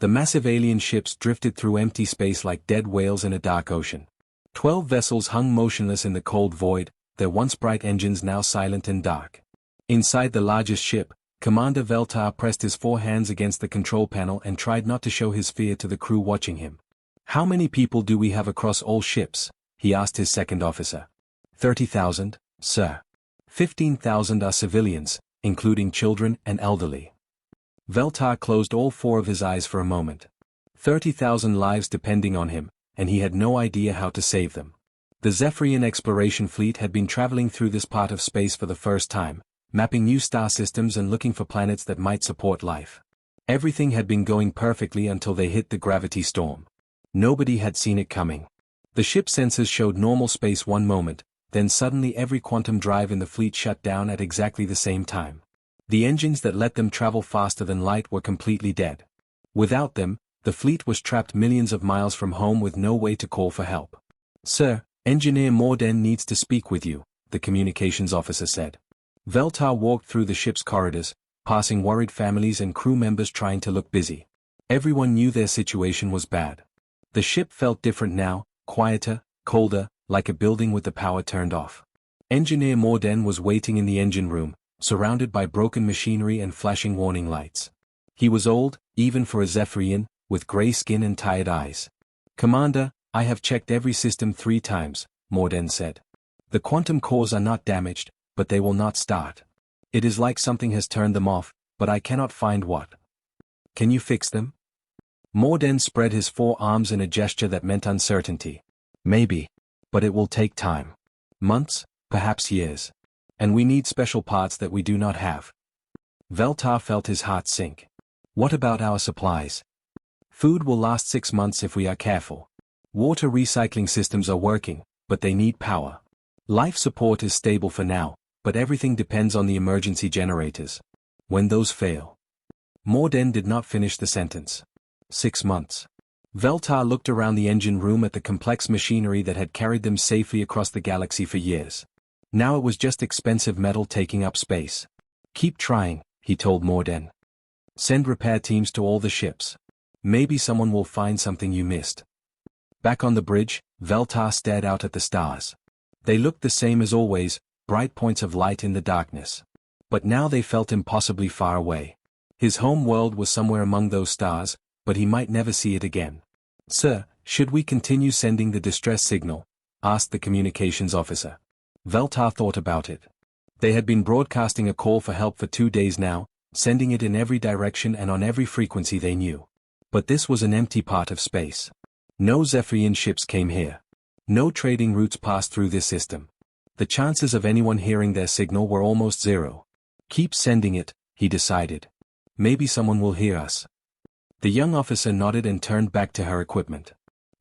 The massive alien ships drifted through empty space like dead whales in a dark ocean. 12 vessels hung motionless in the cold void, their once bright engines now silent and dark. Inside the largest ship, Commander Veltar pressed his 4 hands against the control panel and tried not to show his fear to the crew watching him. "How many people do we have across all ships?" he asked his second officer. 30,000, sir. 15,000 are civilians, including children and elderly. Veltar closed all 4 of his eyes for a moment. 30,000 lives depending on him, and he had no idea how to save them. The Zephyrian exploration fleet had been traveling through this part of space for the first time, mapping new star systems and looking for planets that might support life. Everything had been going perfectly until they hit the gravity storm. Nobody had seen it coming. The ship's sensors showed normal space one moment, then suddenly every quantum drive in the fleet shut down at exactly the same time. The engines that let them travel faster than light were completely dead. Without them, the fleet was trapped millions of miles from home with no way to call for help. "Sir, Engineer Morden needs to speak with you," the communications officer said. Veltar walked through the ship's corridors, passing worried families and crew members trying to look busy. Everyone knew their situation was bad. The ship felt different now, quieter, colder, like a building with the power turned off. Engineer Morden was waiting in the engine room, surrounded by broken machinery and flashing warning lights. He was old, even for a Zephyrian, with gray skin and tired eyes. "Commander, I have checked every system 3 times, Morden said. "The quantum cores are not damaged, but they will not start. It is like something has turned them off, but I cannot find what. Can you fix them?" Morden spread his 4 arms in a gesture that meant uncertainty. "Maybe. But it will take time. Months, perhaps years. And we need special parts that we do not have." Veltar felt his heart sink. "What about our supplies? Food will last 6 months if we are careful. Water recycling systems are working, but they need power. Life support is stable for now, but everything depends on the emergency generators. When those fail." Morden did not finish the sentence. 6 months. Veltar looked around the engine room at the complex machinery that had carried them safely across the galaxy for years. Now it was just expensive metal taking up space. "Keep trying," he told Morden. "Send repair teams to all the ships. Maybe someone will find something you missed." Back on the bridge, Veltar stared out at the stars. They looked the same as always, bright points of light in the darkness. But now they felt impossibly far away. His home world was somewhere among those stars, but he might never see it again. "Sir, should we continue sending the distress signal?" asked the communications officer. Veltar thought about it. They had been broadcasting a call for help for 2 days now, sending it in every direction and on every frequency they knew. But this was an empty part of space. No Zephyrian ships came here. No trading routes passed through this system. The chances of anyone hearing their signal were almost 0. "Keep sending it," he decided. "Maybe someone will hear us." The young officer nodded and turned back to her equipment.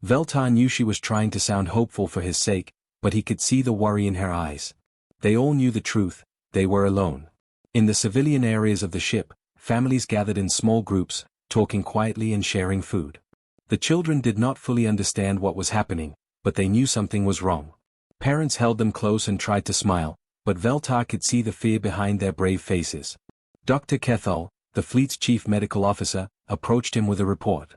Veltar knew she was trying to sound hopeful for his sake, but he could see the worry in her eyes. They all knew the truth, they were alone. In the civilian areas of the ship, families gathered in small groups, talking quietly and sharing food. The children did not fully understand what was happening, but they knew something was wrong. Parents held them close and tried to smile, but Veltar could see the fear behind their brave faces. Dr. Kethal, the fleet's chief medical officer, approached him with a report.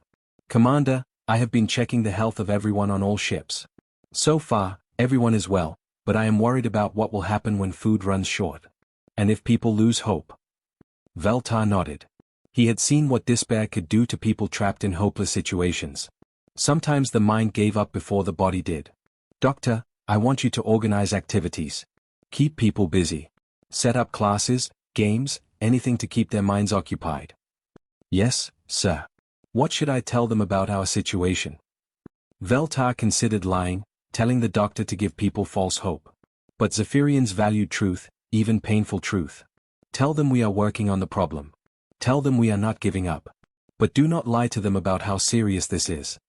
"Commander, I have been checking the health of everyone on all ships. So far, everyone is well, but I am worried about what will happen when food runs short. And if people lose hope." Veltar nodded. He had seen what despair could do to people trapped in hopeless situations. Sometimes the mind gave up before the body did. "Doctor, I want you to organize activities. Keep people busy. Set up classes, games, anything to keep their minds occupied." "Yes, sir. What should I tell them about our situation?" Veltar considered lying, telling the doctor to give people false hope. But Zephyrians valued truth, even painful truth. "Tell them we are working on the problem. Tell them we are not giving up. But do not lie to them about how serious this is."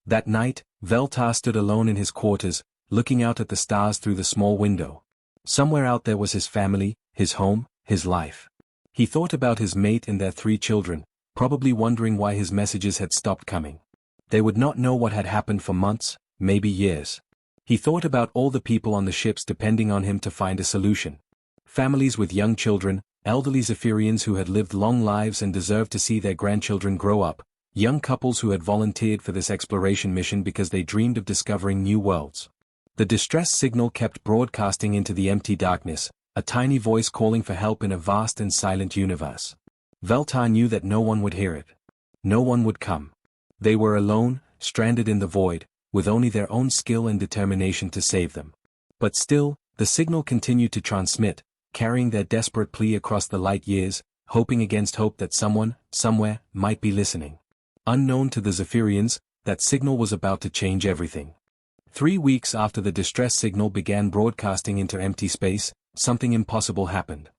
That night, Veltar stood alone in his quarters, looking out at the stars through the small window. Somewhere out there was his family, his home, his life. He thought about his mate and their 3 children, probably wondering why his messages had stopped coming. They would not know what had happened for months, maybe years. He thought about all the people on the ships depending on him to find a solution. Families with young children, elderly Zephyrians who had lived long lives and deserved to see their grandchildren grow up, young couples who had volunteered for this exploration mission because they dreamed of discovering new worlds. The distress signal kept broadcasting into the empty darkness, a tiny voice calling for help in a vast and silent universe. Veltar knew that no one would hear it. No one would come. They were alone, stranded in the void, with only their own skill and determination to save them. But still, the signal continued to transmit, carrying their desperate plea across the light years, hoping against hope that someone, somewhere, might be listening. Unknown to the Zephyrians, that signal was about to change everything. 3 weeks after the distress signal began broadcasting into empty space, something impossible happened.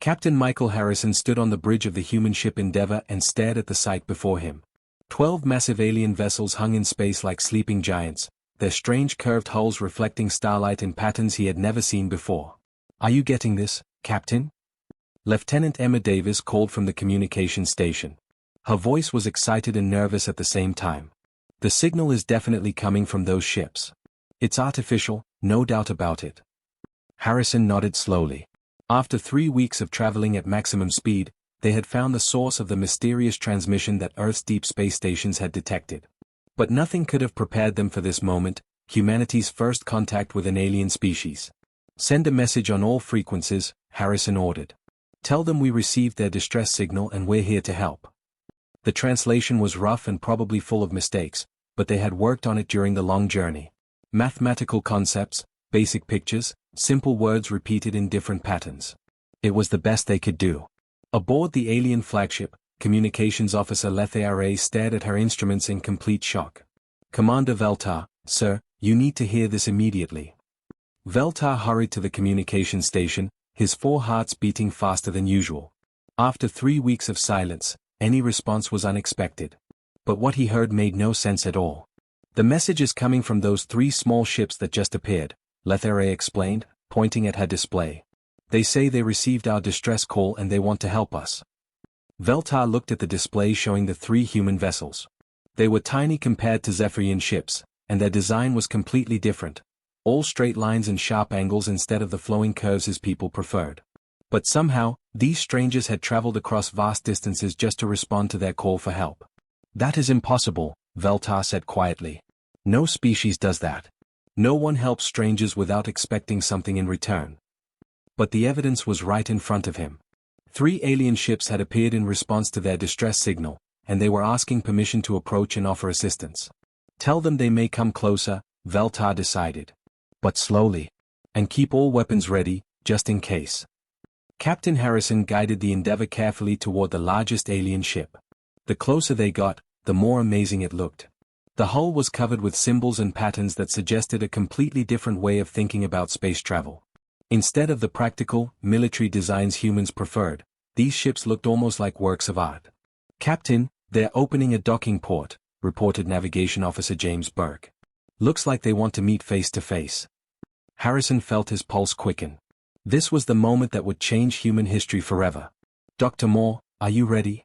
Captain Michael Harrison stood on the bridge of the human ship Endeavour and stared at the sight before him. 12 massive alien vessels hung in space like sleeping giants, their strange curved hulls reflecting starlight in patterns he had never seen before. "Are you getting this, Captain?" Lieutenant Emma Davis called from the communication station. Her voice was excited and nervous at the same time. "The signal is definitely coming from those ships. It's artificial, no doubt about it." Harrison nodded slowly. After 3 weeks of traveling at maximum speed, they had found the source of the mysterious transmission that Earth's deep space stations had detected. But nothing could have prepared them for this moment, humanity's first contact with an alien species. "Send a message on all frequencies," Harrison ordered. "Tell them we received their distress signal and we're here to help." The translation was rough and probably full of mistakes, but they had worked on it during the long journey. Mathematical concepts, basic pictures, simple words repeated in different patterns. It was the best they could do. Aboard the alien flagship, Communications Officer Lethea stared at her instruments in complete shock. "Commander Veltar, sir, you need to hear this immediately." Veltar hurried to the communication station, his 4 hearts beating faster than usual. After 3 weeks of silence, any response was unexpected. But what he heard made no sense at all. "The message is coming from those 3 small ships that just appeared," Lethea explained, pointing at her display. "They say they received our distress call and they want to help us." Veltar looked at the display showing the 3 human vessels. They were tiny compared to Zephyrian ships, and their design was completely different. All straight lines and sharp angles instead of the flowing curves his people preferred. But somehow, these strangers had traveled across vast distances just to respond to their call for help. "That is impossible," Veltar said quietly. "No species does that. No one helps strangers without expecting something in return." But the evidence was right in front of him. 3 alien ships had appeared in response to their distress signal, and they were asking permission to approach and offer assistance. "Tell them they may come closer," Veltar decided. "But slowly. And keep all weapons ready, just in case." Captain Harrison guided the Endeavour carefully toward the largest alien ship. The closer they got, the more amazing it looked. The hull was covered with symbols and patterns that suggested a completely different way of thinking about space travel. Instead of the practical, military designs humans preferred, these ships looked almost like works of art. "Captain, they're opening a docking port," reported Navigation Officer James Burke. "Looks like they want to meet face to face." Harrison felt his pulse quicken. This was the moment that would change human history forever. "Dr. Moore, are you ready?"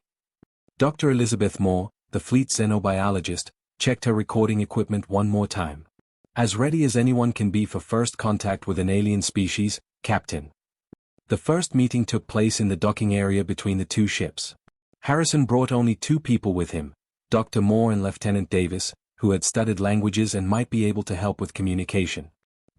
Dr. Elizabeth Moore, the fleet xenobiologist, checked her recording equipment one more time. "As ready as anyone can be for first contact with an alien species, Captain." The first meeting took place in the docking area between the 2 ships. Harrison brought only 2 people with him, Dr. Moore and Lieutenant Davis, who had studied languages and might be able to help with communication.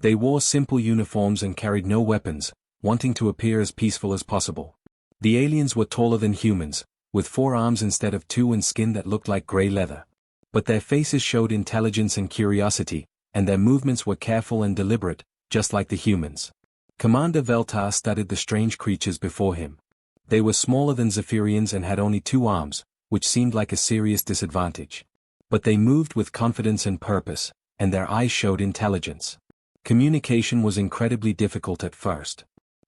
They wore simple uniforms and carried no weapons, wanting to appear as peaceful as possible. The aliens were taller than humans, with 4 arms instead of 2 and skin that looked like gray leather. But their faces showed intelligence and curiosity, and their movements were careful and deliberate, just like the humans. Commander Veltar studied the strange creatures before him. They were smaller than Zephyrians and had only 2 arms, which seemed like a serious disadvantage. But they moved with confidence and purpose, and their eyes showed intelligence. Communication was incredibly difficult at first.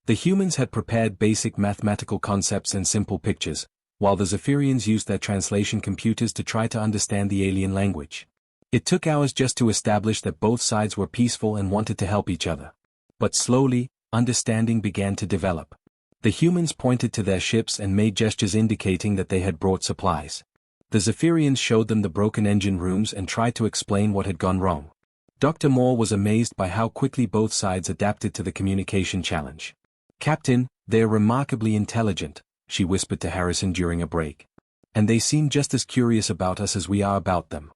The humans had prepared basic mathematical concepts and simple pictures, while the Zephyrians used their translation computers to try to understand the alien language. It took hours just to establish that both sides were peaceful and wanted to help each other. But slowly, understanding began to develop. The humans pointed to their ships and made gestures indicating that they had brought supplies. The Zephyrians showed them the broken engine rooms and tried to explain what had gone wrong. Dr. Moore was amazed by how quickly both sides adapted to the communication challenge. "Captain, they are remarkably intelligent," she whispered to Harrison during a break. And they seem just as curious about us as we are about them.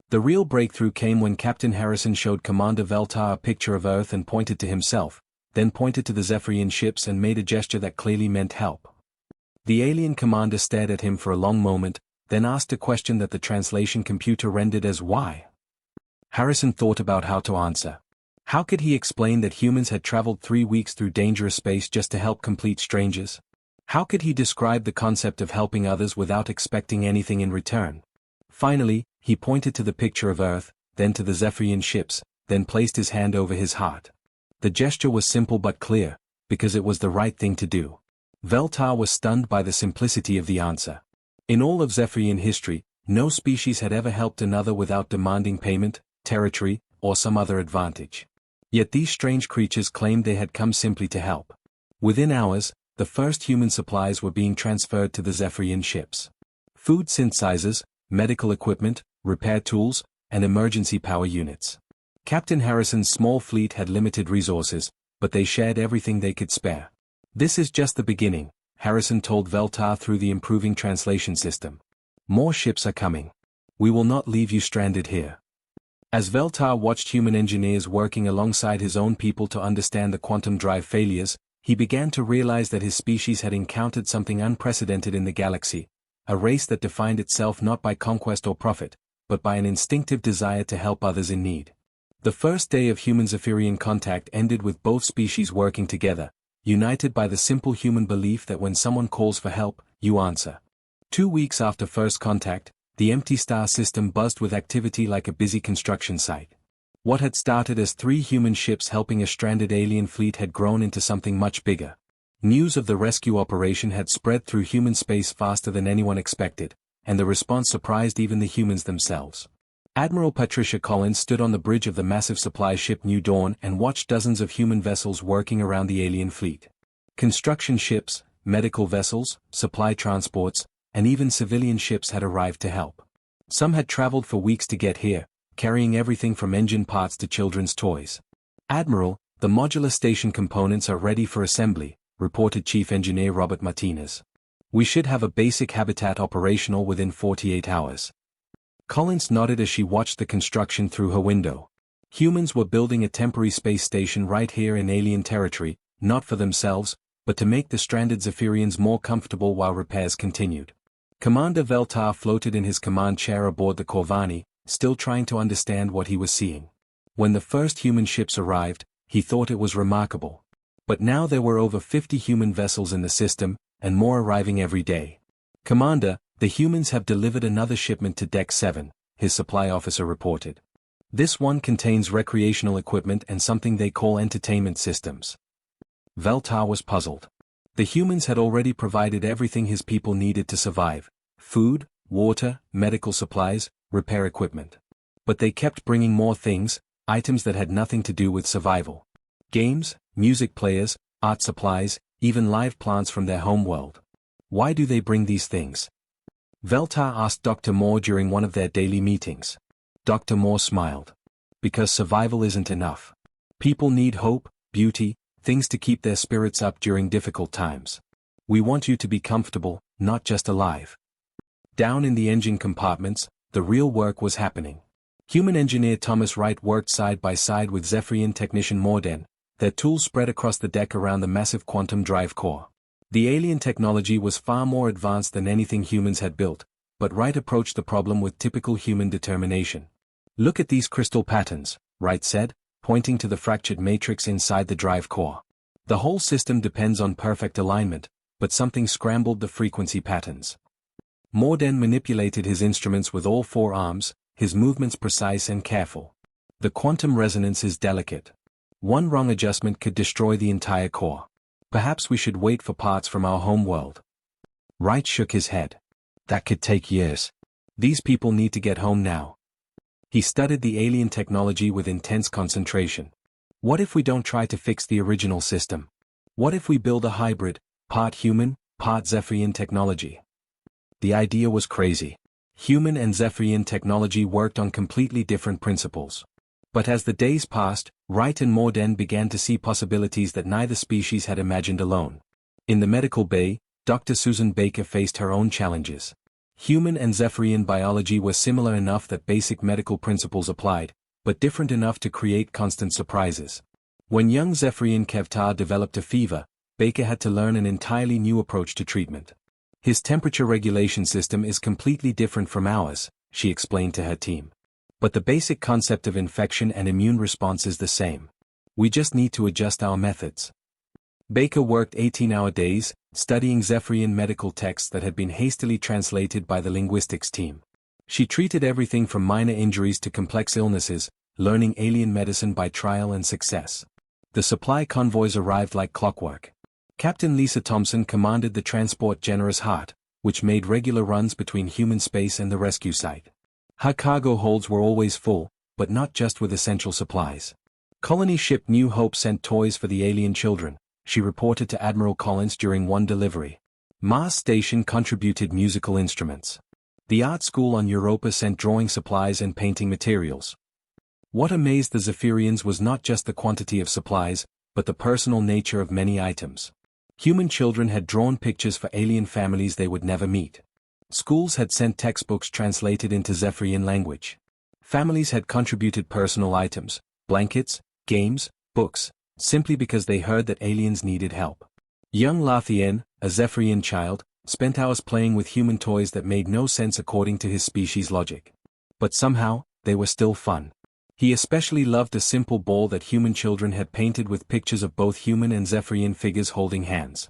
The real breakthrough came when Captain Harrison showed Commander Veltar a picture of Earth and pointed to himself, then pointed to the Zephyrian ships and made a gesture that clearly meant help. The alien commander stared at him for a long moment, then asked a question that the translation computer rendered as why. Harrison thought about how to answer. How could he explain that humans had traveled 3 weeks through dangerous space just to help complete strangers? How could he describe the concept of helping others without expecting anything in return? Finally, he pointed to the picture of Earth, then to the Zephyrian ships, then placed his hand over his heart. The gesture was simple but clear, because it was the right thing to do. Veltar was stunned by the simplicity of the answer. In all of Zephyrian history, no species had ever helped another without demanding payment, territory, or some other advantage. Yet these strange creatures claimed they had come simply to help. Within hours, the first human supplies were being transferred to the Zephyrian ships. Food synthesizers, medical equipment, repair tools, and emergency power units. Captain Harrison's small fleet had limited resources, but they shared everything they could spare. This is just the beginning, Harrison told Veltar through the improving translation system. More ships are coming. We will not leave you stranded here. As Veltar watched human engineers working alongside his own people to understand the quantum drive failures, he began to realize that his species had encountered something unprecedented in the galaxy, a race that defined itself not by conquest or profit, but by an instinctive desire to help others in need. The first day of human-Zephyrian contact ended with both species working together, united by the simple human belief that when someone calls for help, you answer. 2 weeks after first contact, the empty star system buzzed with activity like a busy construction site. What had started as 3 human ships helping a stranded alien fleet had grown into something much bigger. News of the rescue operation had spread through human space faster than anyone expected, and the response surprised even the humans themselves. Admiral Patricia Collins stood on the bridge of the massive supply ship New Dawn and watched dozens of human vessels working around the alien fleet. Construction ships, medical vessels, supply transports, and even civilian ships had arrived to help. Some had traveled for weeks to get here, carrying everything from engine parts to children's toys. Admiral, the modular station components are ready for assembly, reported Chief Engineer Robert Martinez. We should have a basic habitat operational within 48 hours. Collins nodded as she watched the construction through her window. Humans were building a temporary space station right here in alien territory, not for themselves, but to make the stranded Zephyrians more comfortable while repairs continued. Commander Veltar floated in his command chair aboard the Corvani, still trying to understand what he was seeing. When the first human ships arrived, he thought it was remarkable. But now there were over 50 human vessels in the system, and more arriving every day. Commander, the humans have delivered another shipment to Deck 7, his supply officer reported. This one contains recreational equipment and something they call entertainment systems. Veltar was puzzled. The humans had already provided everything his people needed to survive: food, water, medical supplies, repair equipment. But they kept bringing more things, items that had nothing to do with survival. Games, music players, art supplies, even live plants from their home world. Why do they bring these things? Veltar asked Dr. Moore during one of their daily meetings. Dr. Moore smiled. Because survival isn't enough. People need hope, beauty, things to keep their spirits up during difficult times. We want you to be comfortable, not just alive. Down in the engine compartments, the real work was happening. Human engineer Thomas Wright worked side by side with Zephyrian technician Morden, their tools spread across the deck around the massive quantum drive core. The alien technology was far more advanced than anything humans had built, but Wright approached the problem with typical human determination. Look at these crystal patterns, Wright said, pointing to the fractured matrix inside the drive core. The whole system depends on perfect alignment, but something scrambled the frequency patterns. Morden manipulated his instruments with all 4 arms, his movements precise and careful. The quantum resonance is delicate. One wrong adjustment could destroy the entire core. Perhaps we should wait for parts from our home world. Wright shook his head. That could take years. These people need to get home now. He studied the alien technology with intense concentration. What if we don't try to fix the original system? What if we build a hybrid, part human, part Zephyrian technology? The idea was crazy. Human and Zephyrian technology worked on completely different principles. But as the days passed, Wright and Morden began to see possibilities that neither species had imagined alone. In the medical bay, Dr. Susan Baker faced her own challenges. Human and Zephyrian biology were similar enough that basic medical principles applied, but different enough to create constant surprises. When young Zephyrian Kevtar developed a fever, Baker had to learn an entirely new approach to treatment. His temperature regulation system is completely different from ours, she explained to her team. But the basic concept of infection and immune response is the same. We just need to adjust our methods. Baker worked 18-hour days, studying Zephyrian medical texts that had been hastily translated by the linguistics team. She treated everything from minor injuries to complex illnesses, learning alien medicine by trial and success. The supply convoys arrived like clockwork. Captain Lisa Thompson commanded the transport Generous Heart, which made regular runs between human space and the rescue site. Her cargo holds were always full, but not just with essential supplies. Colony ship New Hope sent toys for the alien children, she reported to Admiral Collins during one delivery. Mars Station contributed musical instruments. The art school on Europa sent drawing supplies and painting materials. What amazed the Zephyrians was not just the quantity of supplies, but the personal nature of many items. Human children had drawn pictures for alien families they would never meet. Schools had sent textbooks translated into Zephyrian language. Families had contributed personal items, blankets, games, books, simply because they heard that aliens needed help. Young Lathien, a Zephyrian child, spent hours playing with human toys that made no sense according to his species' logic. But somehow, they were still fun. He especially loved a simple ball that human children had painted with pictures of both human and Zephyrian figures holding hands.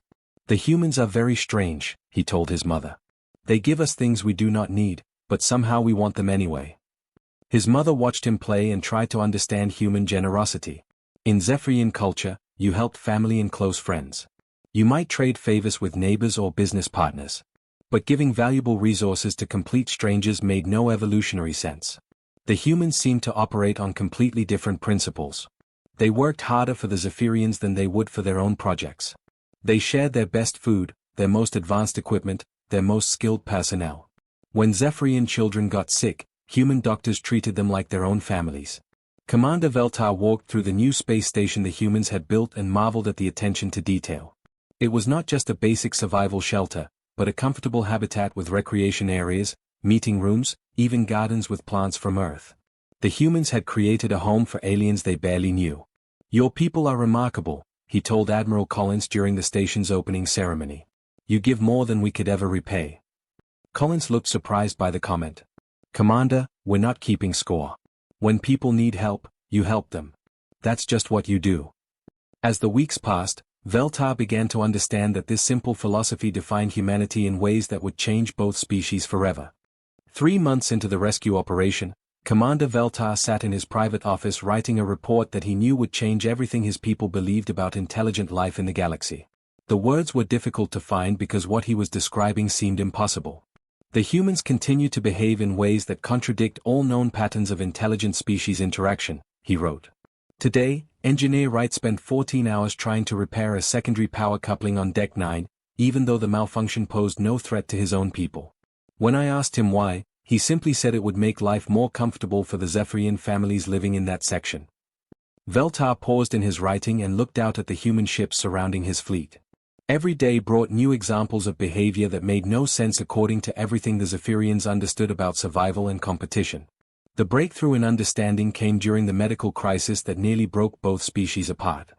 The humans are very strange, he told his mother. They give us things we do not need, but somehow we want them anyway. His mother watched him play and tried to understand human generosity. In Zephyrian culture, you helped family and close friends. You might trade favors with neighbors or business partners. But giving valuable resources to complete strangers made no evolutionary sense. The humans seemed to operate on completely different principles. They worked harder for the Zephyrians than they would for their own projects. They shared their best food, their most advanced equipment, their most skilled personnel. When Zephyrian children got sick, human doctors treated them like their own families. Commander Veltar walked through the new space station the humans had built and marveled at the attention to detail. It was not just a basic survival shelter, but a comfortable habitat with recreation areas, meeting rooms, even gardens with plants from Earth. The humans had created a home for aliens they barely knew. Your people are remarkable, he told Admiral Collins during the station's opening ceremony. You give more than we could ever repay. Collins looked surprised by the comment. Commander, we're not keeping score. When people need help, you help them. That's just what you do. As the weeks passed, Veltar began to understand that this simple philosophy defined humanity in ways that would change both species forever. 3 months into the rescue operation, Commander Veltar sat in his private office writing a report that he knew would change everything his people believed about intelligent life in the galaxy. The words were difficult to find because what he was describing seemed impossible. The humans continue to behave in ways that contradict all known patterns of intelligent species interaction, he wrote. Today, Engineer Wright spent 14 hours trying to repair a secondary power coupling on Deck 9, even though the malfunction posed no threat to his own people. When I asked him why, he simply said it would make life more comfortable for the Zephyrian families living in that section. Veltar paused in his writing and looked out at the human ships surrounding his fleet. Every day brought new examples of behavior that made no sense according to everything the Zephyrians understood about survival and competition. The breakthrough in understanding came during the medical crisis that nearly broke both species apart.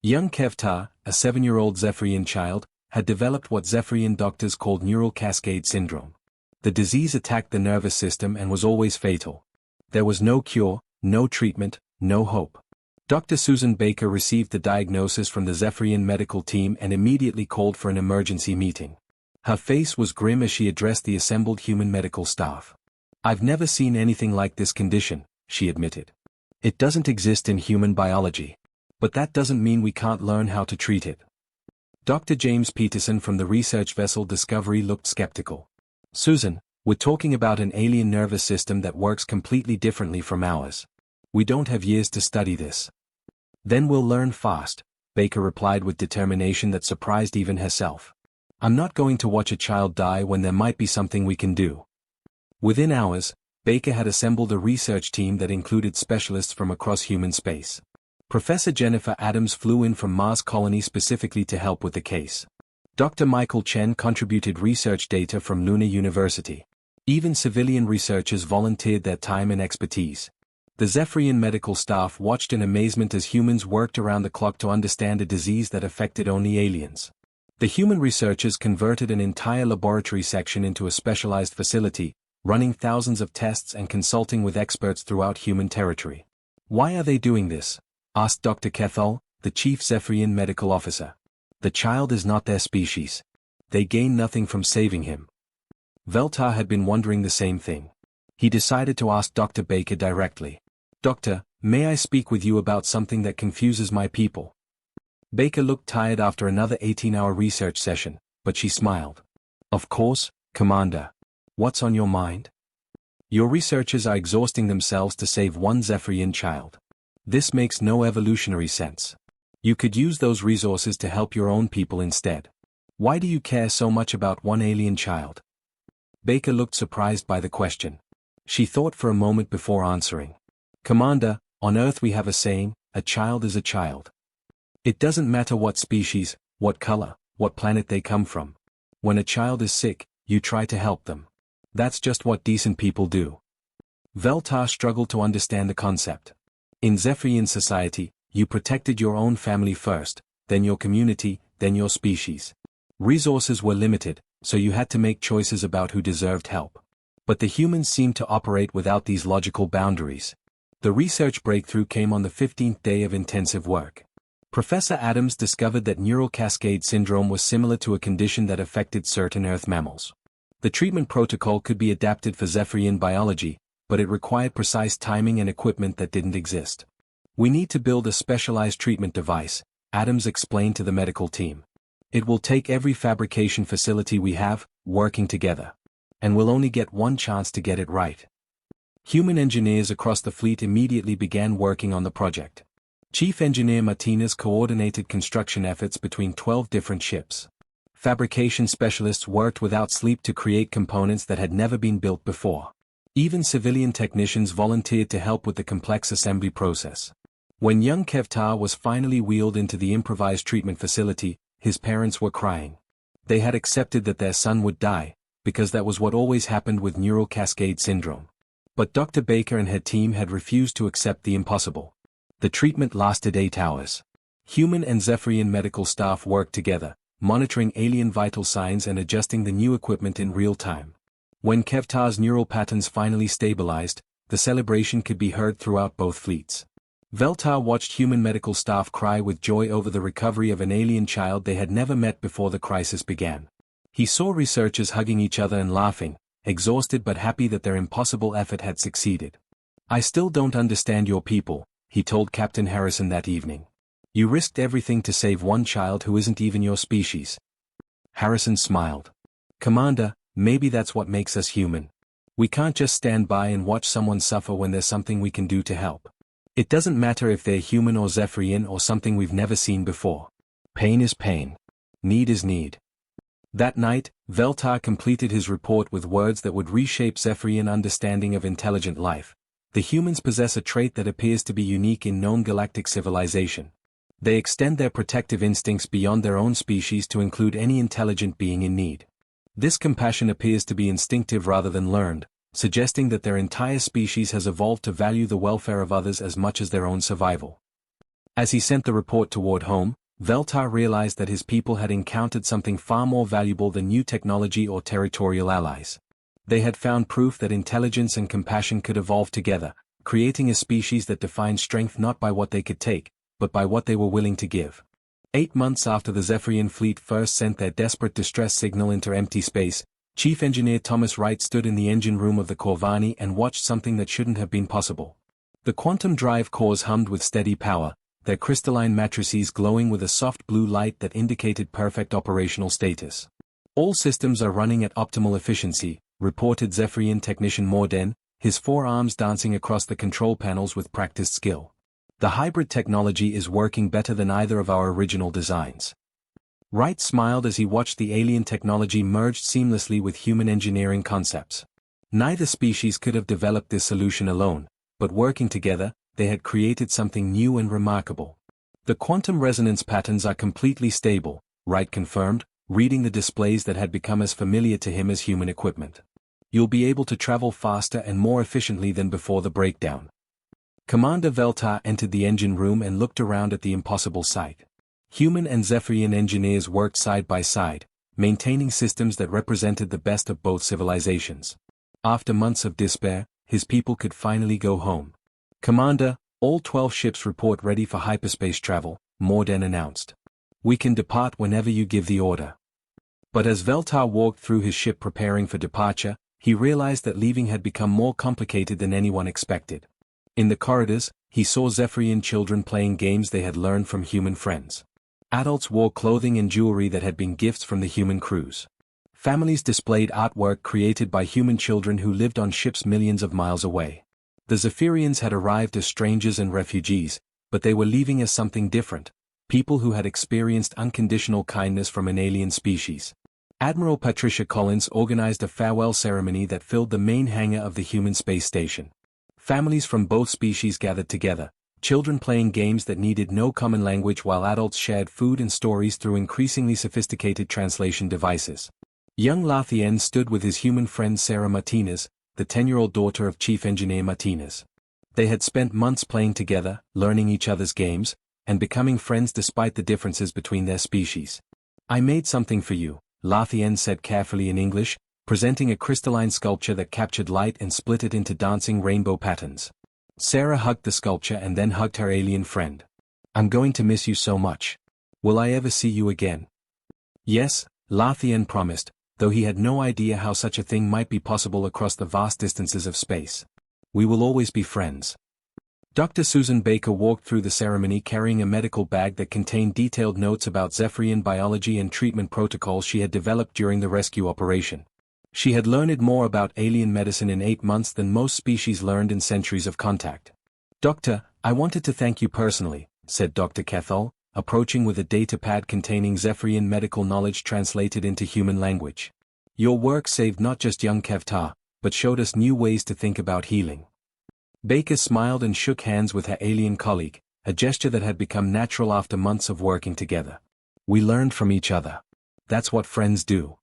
Young Kevtar, a 7-year-old Zephyrian child, had developed what Zephyrian doctors called neural cascade syndrome. The disease attacked the nervous system and was always fatal. There was no cure, no treatment, no hope. Dr. Susan Baker received the diagnosis from the Zephyrian medical team and immediately called for an emergency meeting. Her face was grim as she addressed the assembled human medical staff. I've never seen anything like this condition, she admitted. It doesn't exist in human biology. But that doesn't mean we can't learn how to treat it. Dr. James Peterson from the research vessel Discovery looked skeptical. Susan, we're talking about an alien nervous system that works completely differently from ours. We don't have years to study this. Then we'll learn fast, Baker replied with determination that surprised even herself. I'm not going to watch a child die when there might be something we can do. Within hours, Baker had assembled a research team that included specialists from across human space. Professor Jennifer Adams flew in from Mars Colony specifically to help with the case. Dr. Michael Chen contributed research data from Lunar University. Even civilian researchers volunteered their time and expertise. The Zephyrian medical staff watched in amazement as humans worked around the clock to understand a disease that affected only aliens. The human researchers converted an entire laboratory section into a specialized facility, running thousands of tests and consulting with experts throughout human territory. "Why are they doing this?" asked Dr. Kethal, the chief Zephyrian medical officer. "The child is not their species. They gain nothing from saving him." Veltar had been wondering the same thing. He decided to ask Dr. Baker directly. "Doctor, may I speak with you about something that confuses my people?" Baker looked tired after another 18-hour research session, but she smiled. "Of course, Commander. What's on your mind?" "Your researchers are exhausting themselves to save one Zephyrian child. This makes no evolutionary sense. You could use those resources to help your own people instead. Why do you care so much about one alien child?" Baker looked surprised by the question. She thought for a moment before answering. "Commander, on Earth we have a saying, a child is a child. It doesn't matter what species, what color, what planet they come from. When a child is sick, you try to help them. That's just what decent people do." Veltar struggled to understand the concept. In Zephyrian society, you protected your own family first, then your community, then your species. Resources were limited, so you had to make choices about who deserved help. But the humans seemed to operate without these logical boundaries. The research breakthrough came on the 15th day of intensive work. Professor Adams discovered that neural cascade syndrome was similar to a condition that affected certain Earth mammals. The treatment protocol could be adapted for Zephyrian biology, but it required precise timing and equipment that didn't exist. "We need to build a specialized treatment device," Adams explained to the medical team. "It will take every fabrication facility we have, working together. And we'll only get one chance to get it right." Human engineers across the fleet immediately began working on the project. Chief Engineer Martinez coordinated construction efforts between 12 different ships. Fabrication specialists worked without sleep to create components that had never been built before. Even civilian technicians volunteered to help with the complex assembly process. When young Kevtar was finally wheeled into the improvised treatment facility, his parents were crying. They had accepted that their son would die, because that was what always happened with neural cascade syndrome. But Dr. Baker and her team had refused to accept the impossible. The treatment lasted 8 hours. Human and Zephyrian medical staff worked together, monitoring alien vital signs and adjusting the new equipment in real time. When Kevtar's neural patterns finally stabilized, the celebration could be heard throughout both fleets. Veltar watched human medical staff cry with joy over the recovery of an alien child they had never met before the crisis began. He saw researchers hugging each other and laughing, exhausted but happy that their impossible effort had succeeded. "I still don't understand your people," he told Captain Harrison that evening. "You risked everything to save one child who isn't even your species." Harrison smiled. "Commander, maybe that's what makes us human. We can't just stand by and watch someone suffer when there's something we can do to help. It doesn't matter if they're human or Zephyrian or something we've never seen before. Pain is pain. Need is need." That night, Veltar completed his report with words that would reshape Zephyrian understanding of intelligent life. The humans possess a trait that appears to be unique in known galactic civilization. They extend their protective instincts beyond their own species to include any intelligent being in need. This compassion appears to be instinctive rather than learned, suggesting that their entire species has evolved to value the welfare of others as much as their own survival. As he sent the report toward home, Veltar realized that his people had encountered something far more valuable than new technology or territorial allies. They had found proof that intelligence and compassion could evolve together, creating a species that defined strength not by what they could take, but by what they were willing to give. 8 months after the Zephyrian fleet first sent their desperate distress signal into empty space, Chief Engineer Thomas Wright stood in the engine room of the Corvani and watched something that shouldn't have been possible. The quantum drive cores hummed with steady power, their crystalline matrices glowing with a soft blue light that indicated perfect operational status. "All systems are running at optimal efficiency," reported Zephyrian technician Morden, his forearms dancing across the control panels with practiced skill. "The hybrid technology is working better than either of our original designs." Wright smiled as he watched the alien technology merge seamlessly with human engineering concepts. Neither species could have developed this solution alone, but working together, they had created something new and remarkable. "The quantum resonance patterns are completely stable," Wright confirmed, reading the displays that had become as familiar to him as human equipment. You'll be able to travel faster and more efficiently than before the breakdown. Commander Veltar entered the engine room and looked around at the impossible sight. Human and Zephyrian engineers worked side by side, maintaining systems that represented the best of both civilizations. After months of despair, his people could finally go home. Commander, all 12 ships report ready for hyperspace travel, Morden announced. We can depart whenever you give the order. But as Veltar walked through his ship preparing for departure, he realized that leaving had become more complicated than anyone expected. In the corridors, he saw Zephyrian children playing games they had learned from human friends. Adults wore clothing and jewelry that had been gifts from the human crews. Families displayed artwork created by human children who lived on ships millions of miles away. The Zephyrians had arrived as strangers and refugees, but they were leaving as something different, people who had experienced unconditional kindness from an alien species. Admiral Patricia Collins organized a farewell ceremony that filled the main hangar of the human space station. Families from both species gathered together, children playing games that needed no common language while adults shared food and stories through increasingly sophisticated translation devices. Young Lathien stood with his human friend Sarah Martinez, the 10-year-old daughter of Chief Engineer Martinez. They had spent months playing together, learning each other's games, and becoming friends despite the differences between their species. I made something for you, Lathien said carefully in English, presenting a crystalline sculpture that captured light and split it into dancing rainbow patterns. Sarah hugged the sculpture and then hugged her alien friend. I'm going to miss you so much. Will I ever see you again? Yes, Lathien promised, though he had no idea how such a thing might be possible across the vast distances of space. We will always be friends. Dr. Susan Baker walked through the ceremony carrying a medical bag that contained detailed notes about Zephyrian biology and treatment protocols she had developed during the rescue operation. She had learned more about alien medicine in 8 months than most species learned in centuries of contact. Doctor, I wanted to thank you personally, said Dr. Kethal, approaching with a datapad containing Zephyrian medical knowledge translated into human language. Your work saved not just young Kevtar, but showed us new ways to think about healing. Baker smiled and shook hands with her alien colleague, a gesture that had become natural after months of working together. We learned from each other. That's what friends do.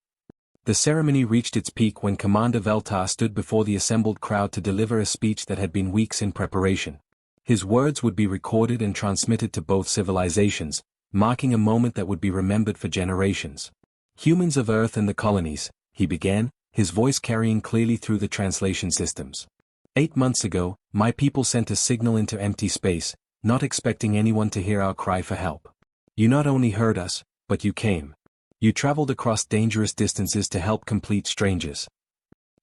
The ceremony reached its peak when Commander Veltar stood before the assembled crowd to deliver a speech that had been weeks in preparation. His words would be recorded and transmitted to both civilizations, marking a moment that would be remembered for generations. Humans of Earth and the colonies, he began, his voice carrying clearly through the translation systems. 8 months ago, my people sent a signal into empty space, not expecting anyone to hear our cry for help. You not only heard us, but you came. You traveled across dangerous distances to help complete strangers.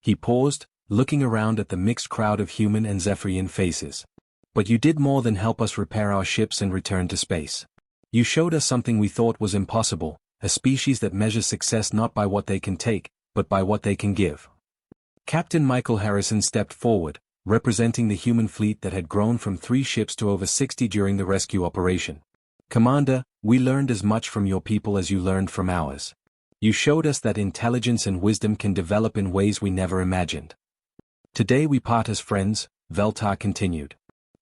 He paused, looking around at the mixed crowd of human and Zephyrian faces. But you did more than help us repair our ships and return to space. You showed us something we thought was impossible, a species that measures success not by what they can take, but by what they can give. Captain Michael Harrison stepped forward, representing the human fleet that had grown from 3 ships to over 60 during the rescue operation. Commander, we learned as much from your people as you learned from ours. You showed us that intelligence and wisdom can develop in ways we never imagined. Today we part as friends, Veltar continued.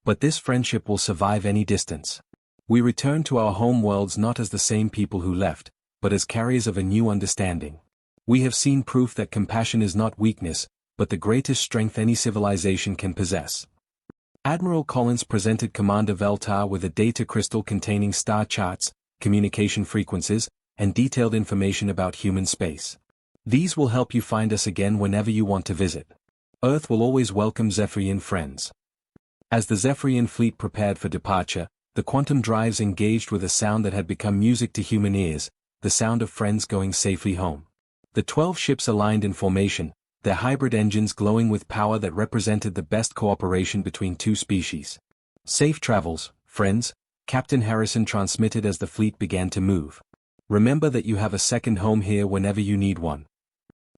But this friendship will survive any distance. We return to our home worlds not as the same people who left, but as carriers of a new understanding. We have seen proof that compassion is not weakness, but the greatest strength any civilization can possess. Admiral Collins presented Commander Veltar with a data crystal containing star charts, communication frequencies, and detailed information about human space. These will help you find us again whenever you want to visit. Earth will always welcome Zephyrian friends. As the Zephyrian fleet prepared for departure, the quantum drives engaged with a sound that had become music to human ears, the sound of friends going safely home. The 12 ships aligned in formation, their hybrid engines glowing with power that represented the best cooperation between 2 species. Safe travels, friends, Captain Harrison transmitted as the fleet began to move. Remember that you have a second home here whenever you need one.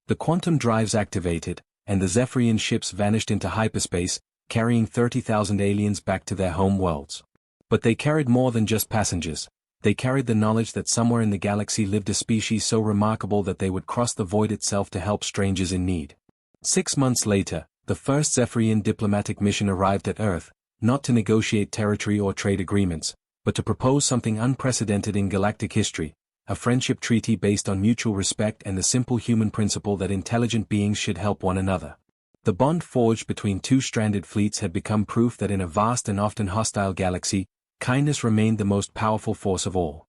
The quantum drives activated, and the Zephyrian ships vanished into hyperspace, carrying 30,000 aliens back to their home worlds. But they carried more than just passengers. They carried the knowledge that somewhere in the galaxy lived a species so remarkable that they would cross the void itself to help strangers in need. 6 months later, the first Zephyrian diplomatic mission arrived at Earth, not to negotiate territory or trade agreements, but to propose something unprecedented in galactic history, a friendship treaty based on mutual respect and the simple human principle that intelligent beings should help one another. The bond forged between two stranded fleets had become proof that in a vast and often hostile galaxy, kindness remained the most powerful force of all.